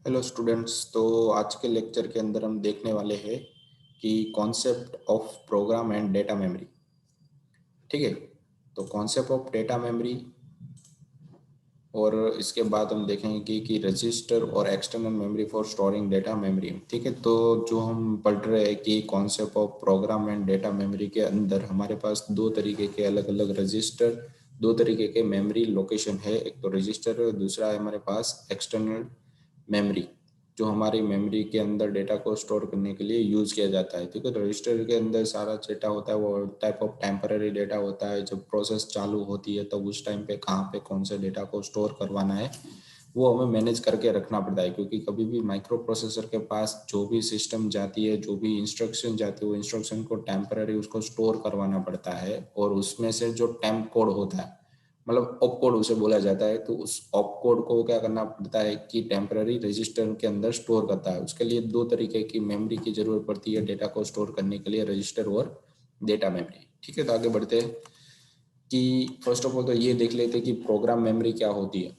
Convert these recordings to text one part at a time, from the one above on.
Hello students. तो आज के लेक्चर के अंदर हम देखने वाले हैं कि concept of program and data memory. ठीक है, तो कॉन्सेप्ट ऑफ डेटा मेमोरी और इसके बाद हम देखेंगे कि रजिस्टर और external memory for storing data memory. ठीक है, तो जो हम पढ़ रहे हैं कि concept of program and data memory के अंदर हमारे पास दो तरीके के अलग अलग रजिस्टर, दो तरीके के मेमोरी लोकेशन है। एक तो रजिस्टर है, दूसरा है हमारे पास एक्सटर्नल मेमोरी, जो हमारी मेमोरी के अंदर डेटा को स्टोर करने के लिए यूज किया जाता है। ठीक है, तो रजिस्टर के अंदर सारा डेटा होता है, वो टाइप ऑफ टेम्पररी डेटा होता है। जब प्रोसेस चालू होती है तो उस टाइम पे कहाँ पे कौन से डेटा को स्टोर करवाना है वो हमें मैनेज करके रखना पड़ता है, क्योंकि कभी भी माइक्रो प्रोसेसर के पास जो भी सिस्टम जाती है, जो भी इंस्ट्रक्शन जाती है, वो इंस्ट्रक्शन को टेम्पररी उसको स्टोर करवाना पड़ता है। और उसमें से जो टेम्प कोड होता है, मतलब ऑप कोड उसे बोला जाता है, तो उस ऑप कोड को क्या करना पड़ता है कि टेम्पररी रजिस्टर के अंदर स्टोर करता है। उसके लिए दो तरीके की मेमोरी की जरूरत पड़ती है डेटा को स्टोर करने के लिए, रजिस्टर और डेटा मेमोरी। ठीक है, तो आगे बढ़ते हैं कि फर्स्ट ऑफ ऑल तो ये देख लेते हैं कि प्रोग्राम मेमोरी क्या होती है।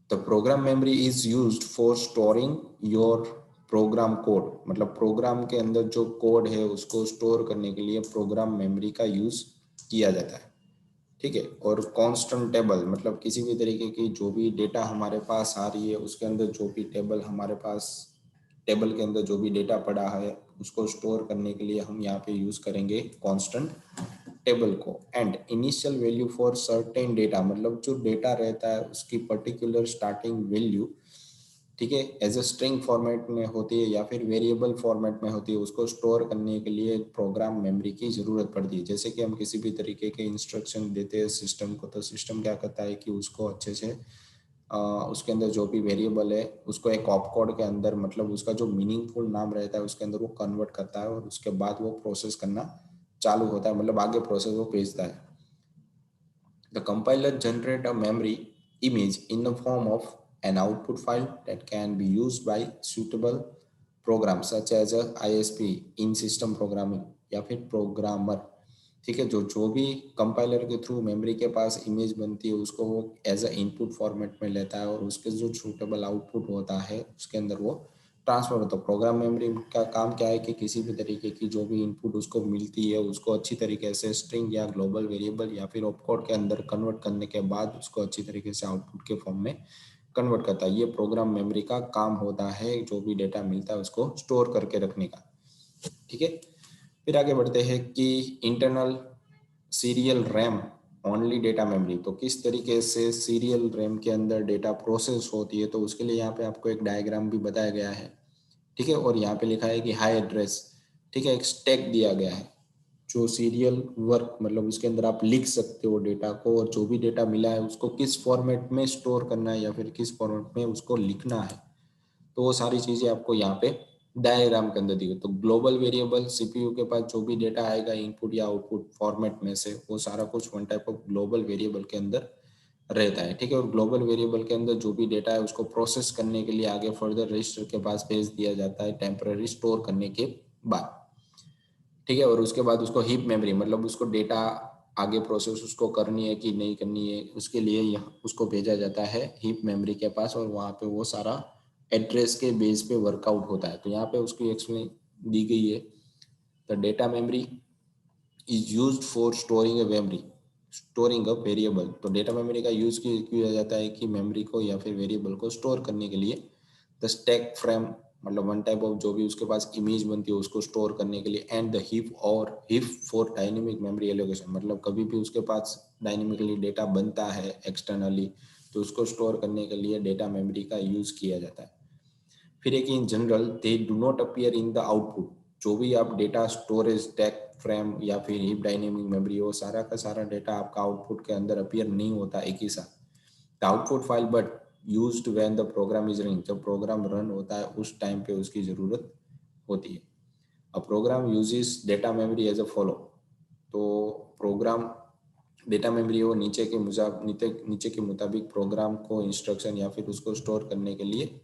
तो program memory is used for storing your program code, मतलब प्रोग्राम के अंदर जो कोड है उसको स्टोर करने के लिए प्रोग्राम मेमोरी का यूज किया जाता है। ठीक है, और कांस्टेंट टेबल, मतलब किसी भी तरीके की जो भी डेटा हमारे पास आ रही है उसके अंदर जो भी टेबल हमारे पास, टेबल के अंदर जो भी डेटा पड़ा है उसको स्टोर करने के लिए हम यहाँ पे यूज करेंगे कांस्टेंट टेबल को। And initial value for certain data, मतलब जो डेटा रहता है उसकी पर्टिकुलर स्टार्टिंग वैल्यू, ठीक है, एज अ स्ट्रिंग फॉर्मेट में होती है या फिर वेरिएबल फॉर्मेट में होती है, उसको स्टोर करने के लिए प्रोग्राम मेमोरी की जरूरत पड़ती है। जैसे कि हम किसी भी तरीके के इंस्ट्रक्शन देते हैं सिस्टम को, तो सिस्टम क्या करता है कि उसको अच्छे से उसके अंदर जो भी वेरिएबल है उसको एक ऑप कोड के अंदर, मतलब उसका जो मीनिंगफुल नाम रहता है उसके अंदर वो कन्वर्ट करता है, और उसके बाद वो प्रोसेस करना चालू होता है, मतलब आगे प्रोसेस वो भेजता है। The compiler generate a memory image in the form of an output file that can be used by suitable programs such as a ISP in system programming या फिर प्रोग्रामर। ठीक है, जो जो भी कंपाइलर के थ्रू मेमोरी के पास image बनती है उसको वो एज अ इनपुट फॉर्मेट में लेता है, और उसके जो सूटेबल आउटपुट होता है उसके अंदर वो ट्रांसफर होता है। प्रोग्राम मेमोरी का काम क्या है कि किसी भी तरीके की जो भी इनपुट उसको मिलती है उसको अच्छी तरीके से स्ट्रिंग या ग्लोबल वेरिएबल या फिर ऑपकोड के अंदर कन्वर्ट करने के बाद उसको अच्छी तरीके से आउटपुट के फॉर्म में कन्वर्ट करता है। ये प्रोग्राम मेमोरी का काम होता है, जो भी डेटा मिलता है उसको स्टोर करके रखने का। ठीक है, फिर आगे बढ़ते हैं कि internal serial RAM only data memory. तो किस तरीके से सीरियल रैम के अंदर डेटा प्रोसेस होती है, तो उसके लिए यहाँ पे आपको एक डायग्राम भी बताया गया है। ठीक है, और यहाँ पे लिखा है कि हाई एड्रेस, ठीक है, एक स्टैक दिया गया है जो सीरियल वर्क, मतलब उसके अंदर आप लिख सकते हो डेटा को, और जो भी डेटा मिला है उसको किस फॉर्मेट में स्टोर करना है या फिर किस फॉर्मेट में उसको लिखना है, तो वो सारी चीजें आपको यहाँ पे डायग्राम के अंदर दी गई। तो ग्लोबल वेरिएबल, सीपीयू के पास जो भी डेटा आएगा इनपुट या आउटपुट फॉर्मेट में से, वो सारा कुछ one type of global variable के अंदर रहता है। ठीक है, और ग्लोबल वेरिएबल के अंदर जो भी डेटा है उसको प्रोसेस करने के लिए आगे फर्दर रजिस्टर के पास भेज दिया जाता है टेम्पररी स्टोर करने के बाद। ठीक है, और उसके बाद उसको हीप मेमोरी, मतलब उसको डेटा आगे प्रोसेस उसको करनी है कि नहीं करनी है, उसके लिए यहाँ उसको भेजा जाता है हीप मेमोरी के पास, और वहाँ पे वो सारा एड्रेस के बेस पे वर्कआउट होता है। तो यहाँ पे उसकी एक्सप्लेन दी गई है। The data memory is used for storing a memory, storing a variable. तो डेटा मेमोरी का यूज किया जाता है कि मेमोरी को या फिर वेरिएबल को स्टोर करने के लिए। द स्टैक फ्रेम, मतलब वन टाइप ऑफ जो भी उसके पास इमेज बनती है उसको स्टोर करने के लिए। एंड द हीप, और heap for dynamic memory allocation, मतलब कभी भी उसके पास डायनेमिकली डेटा बनता है एक्सटर्नली तो उसको स्टोर करने के लिए डेटा मेमोरी का यूज किया जाता है। फिर एक in general they do not appear in the output, जो भी आप डेटा स्टोरेज स्टैक फ्रेम या फिर हीप डायनेमिक मेमोरी, वो सारा का सारा डेटा आपका आउटपुट के अंदर अपीयर नहीं होता एक ही साथ। The output file but used when the program is running, जब प्रोग्राम रन होता है उस टाइम पे उसकी जरूरत होती है। A program uses data memory as a follow. तो प्रोग्राम डेटा मेमोरी वो नीचे के मुताबिक प्रोग्राम को इंस्ट्रक्शन या फिर उसको स्टोर करने के लिए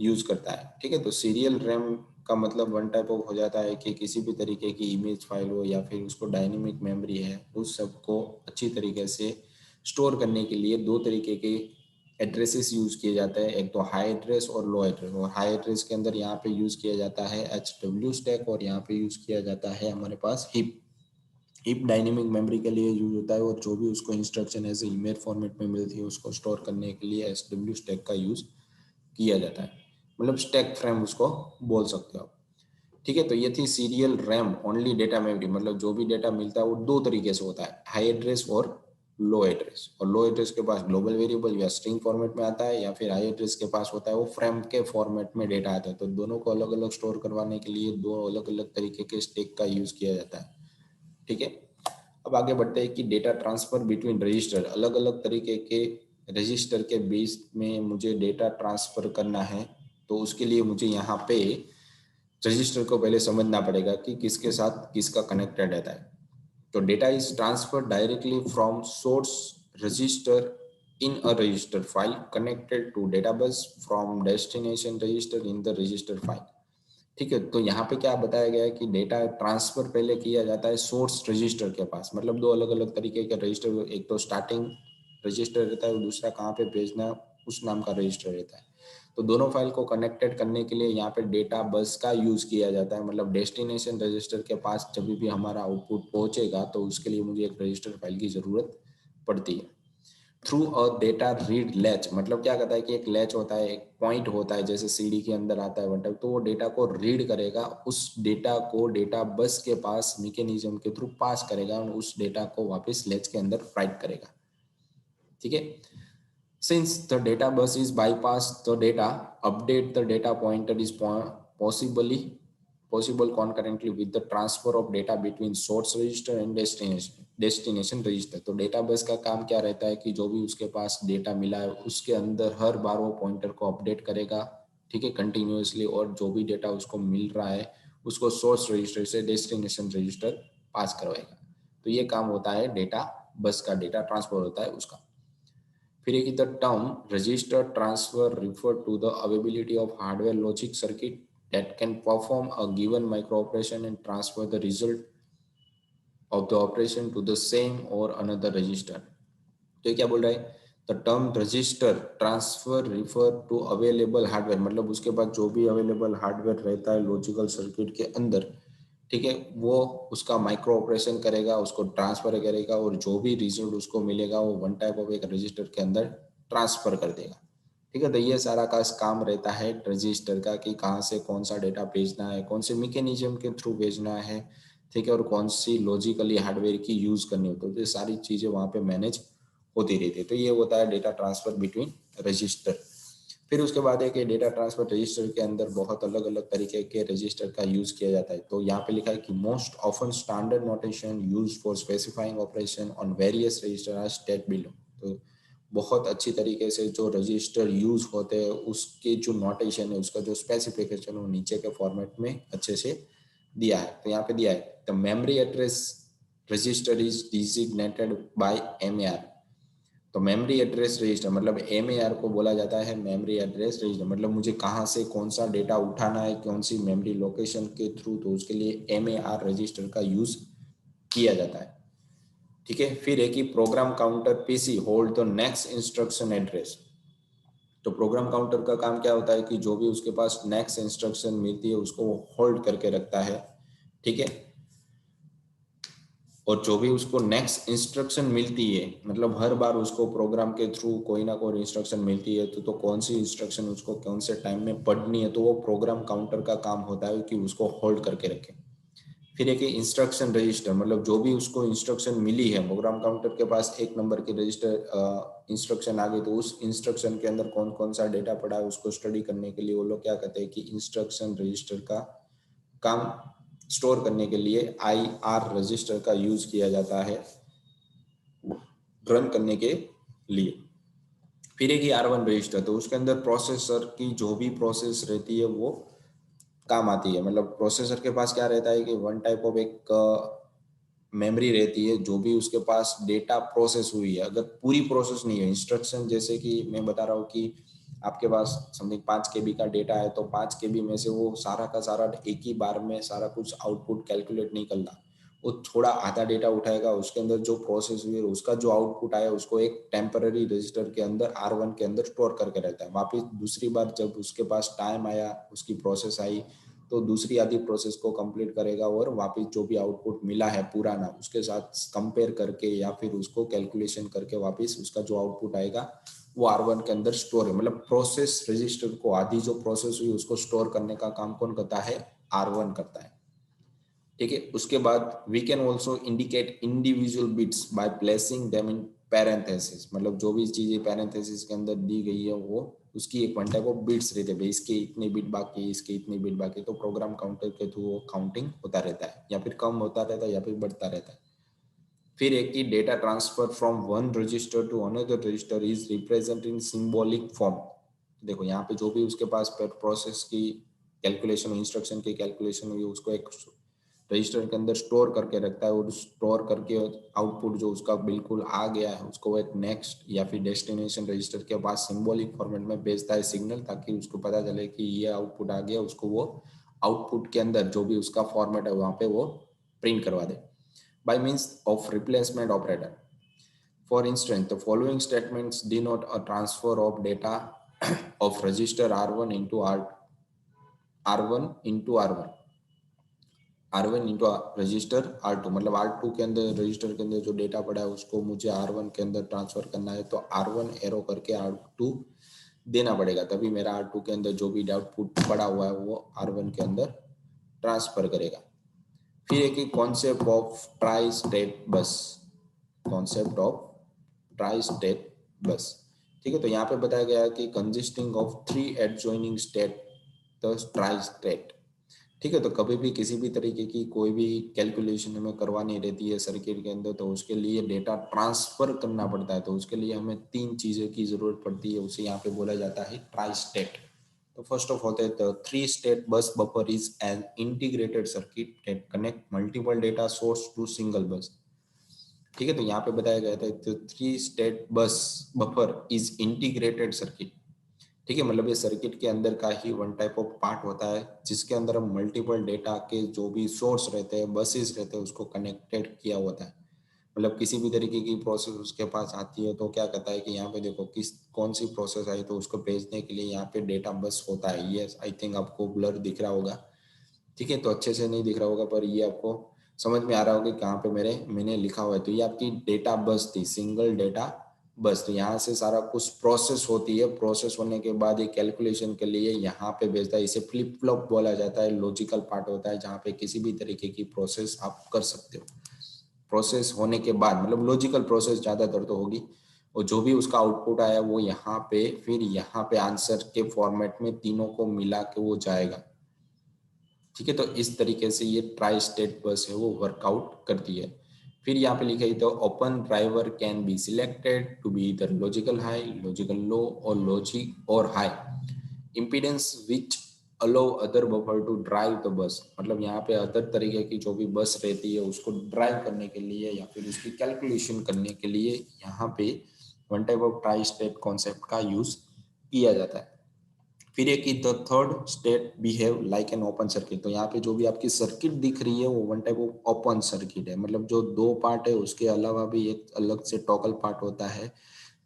यूज करता है। ठीक है, तो सीरियल रैम का मतलब वन टाइप ऑफ हो जाता है कि किसी भी तरीके की इमेज फाइल हो या फिर उसको डायनेमिक मेमोरी है, उस सब को अच्छी तरीके से स्टोर करने के लिए दो तरीके के एड्रेसेस यूज किए जाते हैं, एक तो हाई एड्रेस और लो एड्रेस। और हाई एड्रेस के अंदर यहाँ पे यूज किया जाता है HW स्टैक, और यहाँ पे यूज किया जाता है हमारे पास हीप डायनेमिक मेमोरी के लिए यूज होता है, और जो भी उसको इंस्ट्रक्शन एज इमेज फॉर्मेट में मिलती है उसको स्टोर करने के लिए SW स्टैक का यूज किया जाता है, मतलब स्टैक फ्रेम उसको बोल सकते हो आप। ठीक है, तो ये थी serial RAM only data memory, मतलब जो भी डेटा मिलता है वो दो तरीके से होता है, हाई एड्रेस और लो एड्रेस। और लो एड्रेस के पास ग्लोबल वेरिएबल या स्ट्रिंग फॉर्मेट में आता है, या फिर हाई एड्रेस के पास होता है वो फ्रेम के फॉर्मेट में डेटा आता है। तो दोनों को अलग अलग स्टोर करवाने के लिए दो अलग अलग तरीके के स्टैक का यूज किया जाता है। ठीक है, अब आगे बढ़ते हैं कि डेटा ट्रांसफर बिटवीन रजिस्टर, अलग अलग तरीके के रजिस्टर के बीच में मुझे डेटा ट्रांसफर करना है, तो उसके लिए मुझे यहाँ पे रजिस्टर को पहले समझना पड़ेगा कि किसके साथ किसका कनेक्टेड रहता है। तो data is transfer directly from source register in a register file connected to database from destination register in the register file. ठीक है, तो यहाँ पे क्या बताया गया है कि डेटा ट्रांसफर पहले किया जाता है सोर्स रजिस्टर के पास, मतलब दो अलग अलग तरीके के रजिस्टर, एक तो स्टार्टिंग रजिस्टर रहता है और दूसरा कहाँ पे भेजना उस नाम का रजिस्टर रहता है। तो दोनों फाइल को कनेक्टेड करने के लिए यहाँ पे डेटा बस का यूज किया जाता है, मतलब डेस्टिनेशन रजिस्टर के पास जब भी हमारा आउटपुट पहुंचेगा तो उसके लिए मुझे एक रजिस्टर फाइल की जरूरत पड़ती है। Through a data read latch, मतलब क्या कहता है कि एक लैच होता है, एक पॉइंट होता है जैसे सीडी के अंदर आता है वनटाइप, तो वो डेटा को रीड करेगा, उस डेटा को डेटा बस के पास मैकेनिज्म के थ्रू पास करेगा और उस डेटा को वापस लैच के अंदर राइट करेगा। ठीक है, since the data bus is bypass the data, update the data pointer is possible concurrently with the transfer of data between source register and destination register। तो डेटा बस का काम क्या रहता है कि जो भी उसके पास डेटा मिला है उसके अंदर हर बार वो पॉइंटर को अपडेट करेगा, ठीक है, कंटिन्यूअसली, और जो भी डेटा उसको मिल रहा है उसको सोर्स रजिस्टर से डेस्टिनेशन रजिस्टर पास करवाएगा। तो ये काम होता है डेटा बस का, डेटा ट्रांसफर होता है उसका। फिर एक the term register transfer refer to the availability of hardware logic circuit that can perform a given micro operation and transfer the result of the operation to the same or another register। तो ये क्या बोल रहा है, the term register transfer refer to available hardware, मतलब उसके पास जो भी अवेलेबल हार्डवेयर रहता है लॉजिकल सर्किट के अंदर, ठीक है, वो उसका माइक्रो ऑपरेशन करेगा, उसको ट्रांसफर करेगा, और जो भी रिजल्ट उसको मिलेगा वो वन टाइप ऑफ एक रजिस्टर के अंदर ट्रांसफर कर देगा। ठीक है, तो ये सारा का काम रहता है रजिस्टर का कि कहाँ से कौन सा डेटा भेजना है, कौन से मैकेनिज्म के थ्रू भेजना है, ठीक है, और कौन सी लॉजिकली हार्डवेयर की यूज करनी होती है, तो ये सारी चीजें वहाँ पे मैनेज होती रहती है। तो ये होता है डेटा ट्रांसफर बिटवीन रजिस्टर। फिर उसके बाद है कि डेटा ट्रांसफर रजिस्टर के अंदर बहुत अलग अलग तरीके के रजिस्टर का यूज किया जाता है। तो यहाँ पे लिखा है कि most often standard notation use for specifying operation on various register are state below. तो बहुत अच्छी तरीके से जो रजिस्टर यूज होते हैं उसके जो नोटेशन है, उसका जो स्पेसिफिकेशन वो नीचे के फॉर्मेट में अच्छे से दिया है। तो यहाँ पे दिया है the memory address register is designated by MAR। तो मेमोरी एड्रेस रजिस्टर मतलब MAR को बोला जाता है मेमोरी एड्रेस रजिस्टर, मतलब मुझे कहाँ से कौन सा डेटा उठाना है, कौन सी मेमोरी लोकेशन के थ्रू, तो उसके लिए MAR रजिस्टर का यूज किया जाता है। ठीक है, फिर है कि program counter PC hold the next instruction address. तो प्रोग्राम काउंटर का काम क्या होता है कि जो भी उसके पास नेक्स्ट इंस्ट्रक्शन मिलती है उसको वो होल्ड करके रखता है। ठीक है, और जो भी उसको नेक्स्ट इंस्ट्रक्शन मिलती है, मतलब हर बार उसको प्रोग्राम के थ्रू कोई ना कोई इंस्ट्रक्शन मिलती है, तो कौन सी इंस्ट्रक्शन उसको कौन से टाइम में पढ़नी है, तो वो प्रोग्राम काउंटर का काम होता है कि उसको होल्ड करके रखे। फिर एक इंस्ट्रक्शन रजिस्टर, मतलब जो भी उसको इंस्ट्रक्शन मिली है, प्रोग्राम काउंटर के पास एक नंबर की रजिस्टर इंस्ट्रक्शन आ गई, तो उस इंस्ट्रक्शन के अंदर कौन कौन सा डेटा पड़ा है उसको स्टडी करने के लिए वो लोग क्या कहते हैं कि इंस्ट्रक्शन रजिस्टर का काम स्टोर करने के लिए IR रजिस्टर का यूज किया जाता है रन करने के लिए। फिर एक R1 रजिस्टर, तो उसके अंदर प्रोसेसर की जो भी प्रोसेस रहती है वो काम आती है। मतलब प्रोसेसर के पास क्या रहता है कि वन टाइप ऑफ एक मेमोरी रहती है, जो भी उसके पास डेटा प्रोसेस हुई है, अगर पूरी प्रोसेस नहीं है इंस्ट्रक्शन, जैसे कि मैं बता रहा हूँ कि आपके पास समथिंग 5 KB का डेटा है, तो 5 KB में से वो सारा का सारा एक ही बार में सारा कुछ आउटपुट कैलकुलेट नहीं करना, वो थोड़ा आधा डेटा उठाएगा, उसके अंदर जो प्रोसेस हुई उसका जो आउटपुट आया उसको एक टेम्पररी रजिस्टर के अंदर R1 के अंदर स्टोर करके रहता है। वापिस दूसरी बार जब उसके पास टाइम आया, उसकी प्रोसेस आई, तो दूसरी आधी प्रोसेस को कंप्लीट करेगा और वापिस जो भी आउटपुट मिला है पुराना उसके साथ कंपेयर करके या फिर उसको कैलकुलेशन करके वापिस उसका जो आउटपुट आएगा वो R1 के अंदर स्टोर है। मतलब प्रोसेस रजिस्टर को आधी जो प्रोसेस हुई उसको स्टोर करने का काम कौन करता है? R1 करता है। ठीक है, उसके बाद we can also indicate individual bits by placing them in parenthesis. मतलब जो भी चीजें पैरेंथेसिस के अंदर दी गई है वो उसकी एक वन टाइप ऑफ बिट्स रहते हैं, इसके इतने बिट बाकी, इसके इतने बिट बाकी, तो प्रोग्राम काउंटर के थ्रू वो काउंटिंग होता रहता है, या फिर कम होता रहता है या फिर बढ़ता रहता है। फिर एक ही data transfer from one register to another register is represent in symbolic form. देखो यहाँ पे जो भी उसके पास प्रोसेस की कैलकुलेशन, इंस्ट्रक्शन की कैलकुलेशन हुई उसको एक रजिस्टर के अंदर स्टोर करके रखता है, और स्टोर करके आउटपुट जो उसका बिल्कुल आ गया है उसको एक नेक्स्ट या फिर डेस्टिनेशन रजिस्टर के पास सिंबॉलिक फॉर्मेट में भेजता है सिग्नल, ताकि उसको पता चले कि ये आउटपुट आ गया, उसको वो आउटपुट के अंदर जो भी उसका फॉर्मेट है वहाँ पे वो प्रिंट करवा दे। By means of replacement operator. For instance, the following statements denote a transfer of data of register R1 into R1 into R1, R1 into register R2। मतलब R2 के अंदर रजिस्टर के अंदर जो डेटा पड़ा है उसको मुझे R1 के अंदर ट्रांसफर करना है, तो R1 एरो करके R2 देना पड़ेगा, तभी मेरा R2 के अंदर जो भी आउटपुट पड़ा हुआ है वो R1 के अंदर ट्रांसफर करेगा। फिर एक concept of tri state bus, concept of tri state bus. ठीक है, तो यहाँ पे बताया गया है कि consisting of 3 adjoining state the tri state. ठीक है, तो कभी भी किसी भी तरीके की कोई भी कैलकुलेशन हमें करवानी रहती है सर्किट के अंदर, तो उसके लिए डेटा ट्रांसफर करना पड़ता है, तो उसके लिए हमें 3 चीज़ों की जरूरत पड़ती है, उसे यहाँ पे बोला जाता है ट्राई स्टेट। तो फर्स्ट ऑफ होता है the 3 state bus buffer is an integrated circuit that connect multiple data source to single bus. ठीक है, तो यहाँ पे बताया गया था 3 state bus buffer is integrated circuit. ठीक है, मतलब ये सर्किट के अंदर का ही वन टाइप ऑफ पार्ट होता है जिसके अंदर हम मल्टीपल डेटा के जो भी सोर्स रहते हैं, बसेस रहते हैं, उसको कनेक्टेड किया होता है। मतलब किसी भी तरीके की प्रोसेस उसके पास आती है तो क्या कहता है कि यहाँ पे देखो किस कौन सी प्रोसेस आई, तो उसको भेजने के लिए यहाँ पे डेटा बस होता है। ये आई थिंक आपको ब्लर दिख रहा होगा। ठीक है, तो अच्छे से नहीं दिख रहा होगा पर ये आपको समझ में आ रहा होगा कहाँ पे मैंने लिखा हुआ है। तो ये आपकी डेटा बस थी, सिंगल डेटा बस। तो यहाँ से सारा कुछ प्रोसेस होती है, प्रोसेस होने के बाद ये कैलकुलेशन के लिए यहाँ पे भेजता है। इसे फ्लिप फ्लॉप बोला जाता है, लॉजिकल पार्ट होता है जहाँ पे किसी भी तरीके की प्रोसेस आप कर सकते हो। प्रोसेस होने के बाद मतलब लॉजिकल प्रोसेस ज्यादातर तो होगी, और जो भी उसका आउटपुट आया वो यहाँ पे फिर यहाँ पे आंसर के फॉर्मेट में तीनों को मिला के वो जाएगा। ठीक है, तो इस तरीके से ये ट्राई स्टेट बस है वो वर्कआउट करती है। फिर यहाँ पे लिखा है तो open driver can be selected to be either logical high, logical low और लॉजिक और high impedance which allow other buffer to drive the bus. मतलब यहाँ पे अदर तरीके की जो भी बस रहती है उसको ड्राइव करने के लिए या फिर उसकी कैलकुलेशन करने के लिए यहाँ पे one type of tri state concept का यूज किया जाता है। फिर एक the third state behave like an open circuit. तो यहाँ पे जो भी आपकी सर्किट दिख रही है वो one type of open circuit है। मतलब जो 2 पार्ट है उसके अलावा भी एक अलग से टॉगल पार्ट होता है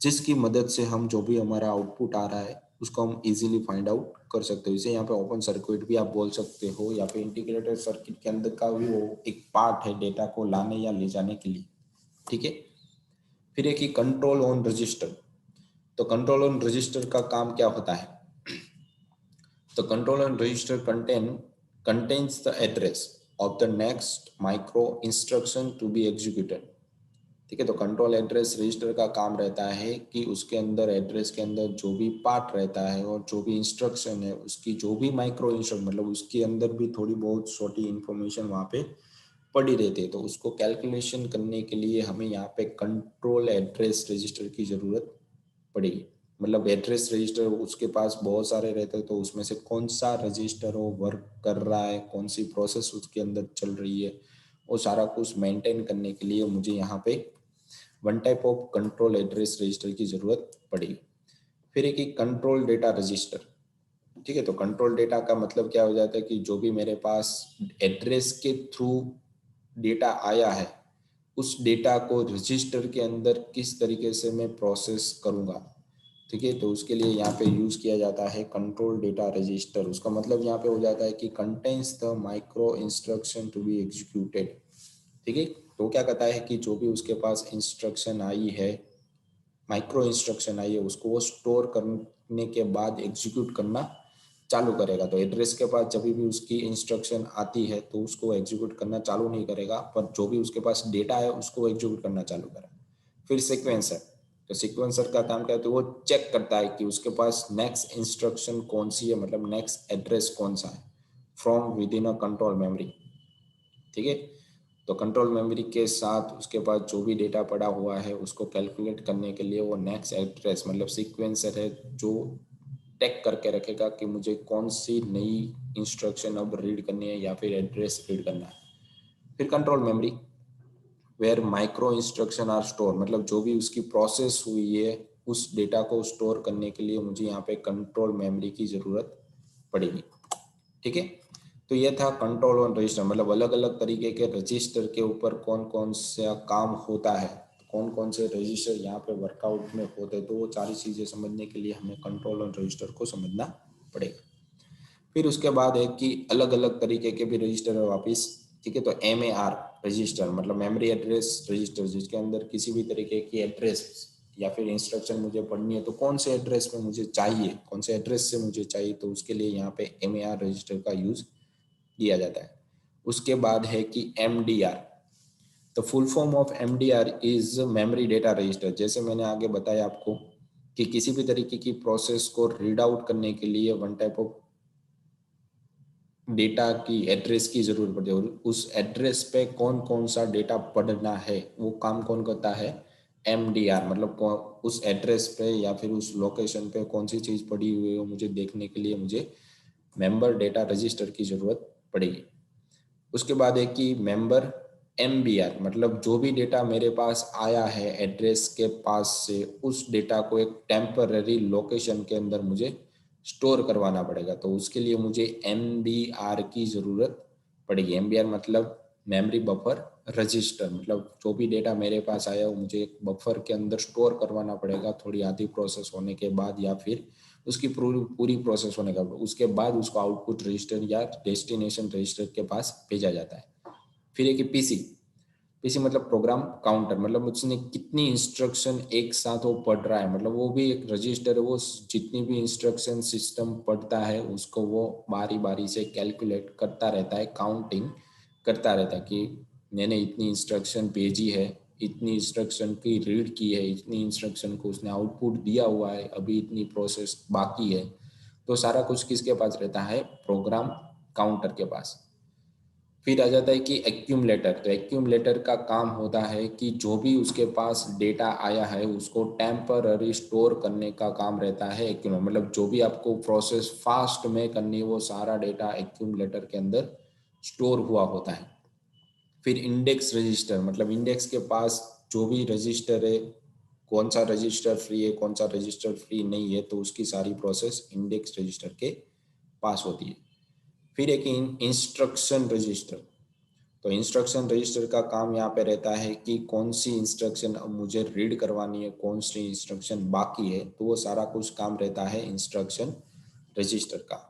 जिसकी मदद से हम जो भी हमारा आउटपुट आ रहा है उसको हम इजीली फाइंड आउट कर सकते हो। इसे यहाँ पे ओपन सर्किट भी आप बोल सकते हो, या फिर इंटीग्रेटेड सर्किट के अंदर का भी वो एक पार्ट है डेटा को लाने या ले जाने के लिए। ठीक है, फिर एक ही कंट्रोल ऑन रजिस्टर। तो कंट्रोल ऑन रजिस्टर का काम क्या होता है? The control and register contains the address of the next micro instruction to be executed। ठीक है, तो कंट्रोल एड्रेस रजिस्टर का काम रहता है कि उसके अंदर एड्रेस के अंदर जो भी पार्ट रहता है और जो भी इंस्ट्रक्शन है उसकी जो भी माइक्रो इंस्ट्रक्शन मतलब उसके अंदर भी थोड़ी बहुत छोटी इंफॉर्मेशन वहाँ पे पड़ी रहती है, तो उसको कैलकुलेशन करने के लिए हमें यहाँ पे कंट्रोल एड्रेस रजिस्टर की जरूरत पड़ेगी। मतलब एड्रेस रजिस्टर उसके पास बहुत सारे रहते हैं, तो उसमें से कौन सा रजिस्टर वो वर्क कर रहा है, कौन सी प्रोसेस उसके अंदर चल रही है, वो सारा कुछ मेंटेन करने के लिए मुझे यहाँ पे one type of control address register की जरूरत पड़ेगी। फिर एक कंट्रोल डेटा रजिस्टर। ठीक है, तो कंट्रोल डेटा का मतलब क्या हो जाता है कि जो भी मेरे पास एड्रेस के थ्रू डेटा आया है उस डेटा को रजिस्टर के अंदर किस तरीके से मैं प्रोसेस करूँगा, ठीक है। तो उसके लिए यहाँ पे यूज़ किया जाता है कंट्रोल डेटा रजिस्टर। उसका मतलब यहाँ पे हो जाता है कि contains the micro instruction to be executed, ठीक है। तो क्या कहता है कि जो भी उसके पास इंस्ट्रक्शन आई है, माइक्रो इंस्ट्रक्शन आई है, उसको वो स्टोर करने के बाद एग्जीक्यूट करना चालू करेगा। तो एड्रेस के पास जब भी उसकी इंस्ट्रक्शन आती है तो उसको एग्जीक्यूट करना चालू नहीं करेगा, पर जो भी उसके पास डेटा है उसको एग्जीक्यूट करना चालू करेगा। फिर सीक्वेंसर, तो सीक्वेंसर का काम क्या है, तो वो चेक करता है कि उसके पास नेक्स्ट इंस्ट्रक्शन कौन सी है, मतलब नेक्स्ट एड्रेस कौन सा है from with in a control memory, ठीक है। तो कंट्रोल मेमोरी के साथ उसके पास जो भी डेटा पड़ा हुआ है उसको कैलकुलेट करने के लिए वो नेक्स्ट एड्रेस मतलब सीक्वेंसर है जो टैग करके रखेगा कि मुझे कौन सी नई इंस्ट्रक्शन अब रीड करनी है या फिर एड्रेस रीड करना है। फिर control memory where micro instruction are store, मतलब जो भी उसकी प्रोसेस हुई है उस डेटा को स्टोर करने के लिए मुझे यहाँ पे कंट्रोल मेमोरी की ज़रूरत पड़ेगी, ठीक है। तो ये था कंट्रोल ऑन रजिस्टर, मतलब अलग अलग तरीके के रजिस्टर के ऊपर कौन कौन सा काम होता है, कौन कौन से रजिस्टर यहाँ पे वर्कआउट में होते हैं। तो वो सारी चीज़ें समझने के लिए हमें कंट्रोल ऑन रजिस्टर को समझना पड़ेगा। फिर उसके बाद है कि अलग अलग तरीके के भी रजिस्टर है वापिस, ठीक है। तो MAR रजिस्टर मतलब मेमोरी एड्रेस रजिस्टर, जिसके अंदर किसी भी तरीके की एड्रेस या फिर इंस्ट्रक्शन मुझे पढ़नी है तो कौन से एड्रेस में मुझे चाहिए, कौन से एड्रेस से मुझे चाहिए, तो उसके लिए यहाँ पे MAR रजिस्टर का यूज़ किया जाता है। उसके बाद है कि MDR, तो full form of MDR is memory data register. जैसे मैंने आगे बताया आपको कि किसी भी तरीके की प्रोसेस को रीड आउट करने के लिए वन टाइप ऑफ डेटा की एड्रेस की जरूरत पड़ती है, और उस एड्रेस पे कौन कौन सा डेटा पढ़ना है वो काम कौन करता है, MDR, मतलब उस एड्रेस पे या फिर उस लोकेशन पे कौन सी चीज़ पड़ी हुई है मुझे देखने के लिए मुझे मेंबर डेटा रजिस्टर की जरूरत पड़ेगी। उसके बाद है कि मेंबर MBR, मतलब जो भी डेटा मेरे पास आया है एड्रेस के पास से उस डेटा को एक टेम्पररी लोकेशन के अंदर मुझे स्टोर करवाना पड़ेगा। तो उसके लिए मुझे MBR की ज़रूरत पड़ेगी। MBR मतलब मेमोरी बफर रजिस्टर, मतलब जो भी डेटा मेरे पास आया वो मुझे एक बफर के अंदर स्टोर करवाना पड़ेगा थोड़ी आधी प्रोसेस होने के बाद, या फिर उसकी पूरी प्रोसेस होने का उसके बाद उसको आउटपुट रजिस्टर या डेस्टिनेशन रजिस्टर के पास भेजा जाता है। फिर एक पीसी मतलब प्रोग्राम काउंटर, मतलब उसने कितनी इंस्ट्रक्शन एक साथ वो पढ़ रहा है, मतलब वो भी एक रजिस्टर है, वो जितनी भी इंस्ट्रक्शन सिस्टम पढ़ता है उसको वो बारी बारी से कैलकुलेट करता रहता है, काउंटिंग करता रहता है कि मैंने इतनी इंस्ट्रक्शन भेजी है, इतनी इंस्ट्रक्शन की रीड की है, इतनी इंस्ट्रक्शन को उसने आउटपुट दिया हुआ है, अभी इतनी प्रोसेस बाकी है। तो सारा कुछ किसके पास रहता है, प्रोग्राम काउंटर के पास। फिर आ जाता है कि एक्यूमुलेटर, तो एक्यूमुलेटर का काम होता है कि जो भी उसके पास डेटा आया है उसको टेम्पररी स्टोर करने का काम रहता है एक्यूमुलेटर, मतलब जो भी आपको प्रोसेस फास्ट में करनी है वो सारा डेटा एक्यूमुलेटर के अंदर स्टोर हुआ होता है। फिर इंडेक्स रजिस्टर, मतलब इंडेक्स के पास जो भी रजिस्टर है, कौन सा रजिस्टर फ्री है कौन सा रजिस्टर फ्री नहीं है, तो उसकी सारी प्रोसेस इंडेक्स रजिस्टर के पास होती है। फिर एक इंस्ट्रक्शन रजिस्टर, तो इंस्ट्रक्शन रजिस्टर का काम यहाँ पे रहता है कि कौन सी इंस्ट्रक्शन अब मुझे रीड करवानी है, कौन सी इंस्ट्रक्शन बाकी है, तो वो सारा कुछ काम रहता है इंस्ट्रक्शन रजिस्टर का।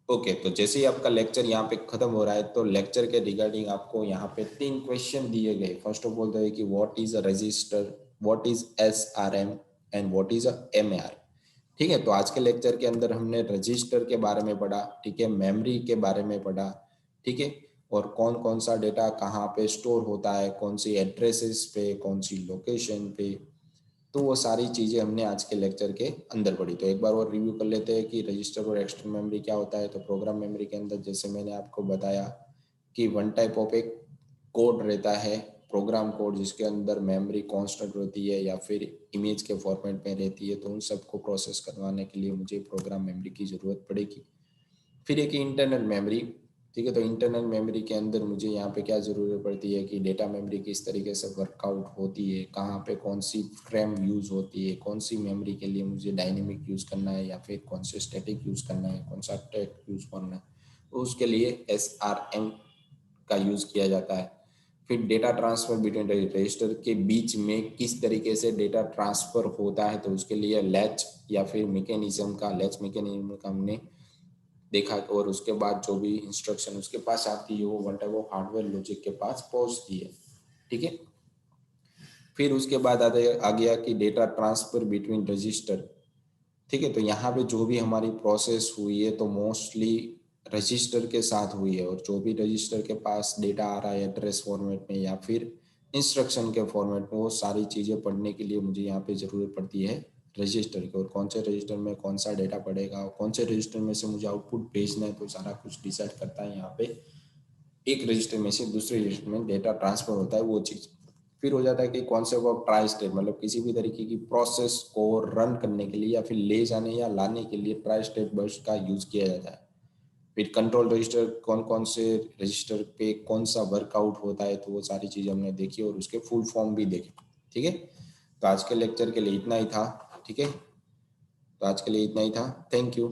ओके, तो जैसे ही आपका लेक्चर यहाँ पे खत्म हो रहा है तो लेक्चर के रिगार्डिंग आपको यहाँ पे 3 क्वेश्चन दिए गए। फर्स्ट ऑफ ऑल तो है कि what is a resistor, what is SRM and what is a MAR, ठीक है। तो आज के लेक्चर के अंदर हमने रजिस्टर के बारे में पढ़ा, ठीक है, मेमोरी के बारे में पढ़ा, ठीक है, और कौन कौन सा डेटा कहाँ पे स्टोर होता है, कौन सी एड्रेसेस पे, कौन सी लोकेशन पे, तो वो सारी चीज़ें हमने आज के लेक्चर के अंदर पढ़ी। तो एक बार और रिव्यू कर लेते हैं कि रजिस्टर और एक्सटर्नल मेमोरी क्या होता है। तो प्रोग्राम मेमोरी के अंदर जैसे मैंने आपको बताया कि वन टाइप ऑफ एक कोड रहता है, प्रोग्राम कोड, जिसके अंदर मेमोरी कांस्टेंट होती है या फिर इमेज के फॉर्मेट में रहती है, तो उन सबको प्रोसेस करवाने के लिए मुझे प्रोग्राम मेमोरी की ज़रूरत पड़ेगी। फिर एक इंटरनल मेमोरी, ठीक है, तो इंटरनल मेमोरी के अंदर मुझे यहाँ पे क्या ज़रूरत पड़ती है कि डेटा मेमोरी किस तरीके से वर्कआउट होती है, कहाँ पे कौन सी फ्रेम यूज़ होती है, कौन सी मेमोरी के लिए मुझे डायनेमिक यूज़ करना है या फिर कौन से स्टैटिक यूज़ करना है, कौन सा टेक यूज़ करना है, तो उसके लिए SRM का यूज़ किया जाता है। फिर डेटा ट्रांसफर बिटवीन रजिस्टर के बीच में किस तरीके से डेटा ट्रांसफर होता है, तो उसके लिए लैच या फिर मैकेनिज्म का, लैच मैकेनिज्म का हमने देखा। और उसके बाद जो भी इंस्ट्रक्शन उसके पास आती है वो one type of hardware logic के पास पहुंचती है, ठीक है। फिर उसके बाद आ गया कि डेटा ट्रांसफर बिटवीन रजिस्टर, ठीक है। तो यहाँ पे जो भी हमारी प्रोसेस हुई है तो मोस्टली रजिस्टर के साथ हुई है, और जो भी रजिस्टर के पास डेटा आ रहा है एड्रेस फॉर्मेट में या फिर इंस्ट्रक्शन के फॉर्मेट में, वो सारी चीज़ें पढ़ने के लिए मुझे यहाँ पे ज़रूरत पड़ती है रजिस्टर की, और कौन से रजिस्टर में कौन सा डेटा पड़ेगा और कौन से रजिस्टर में से मुझे आउटपुट भेजना है, तो सारा कुछ डिसाइड करता है यहाँ पे। एक रजिस्टर में से दूसरे रजिस्टर में डेटा ट्रांसफर होता है वो चीज़। फिर हो जाता है कि कॉन्सेप्ट ऑफ ट्राई स्टेप, मतलब किसी भी तरीके की प्रोसेस को रन करने के लिए या फिर ले जाने या लाने के लिए ट्राई स्टेप बस का यूज किया जाता है। फिर कंट्रोल रजिस्टर, कौन कौन से रजिस्टर पे कौन सा वर्कआउट होता है, तो वो सारी चीज़ हमने देखी और उसके फुल फॉर्म भी देखे, ठीक है। तो आज के लेक्चर के लिए इतना ही था, ठीक है। तो आज के लिए इतना ही था, थैंक यू।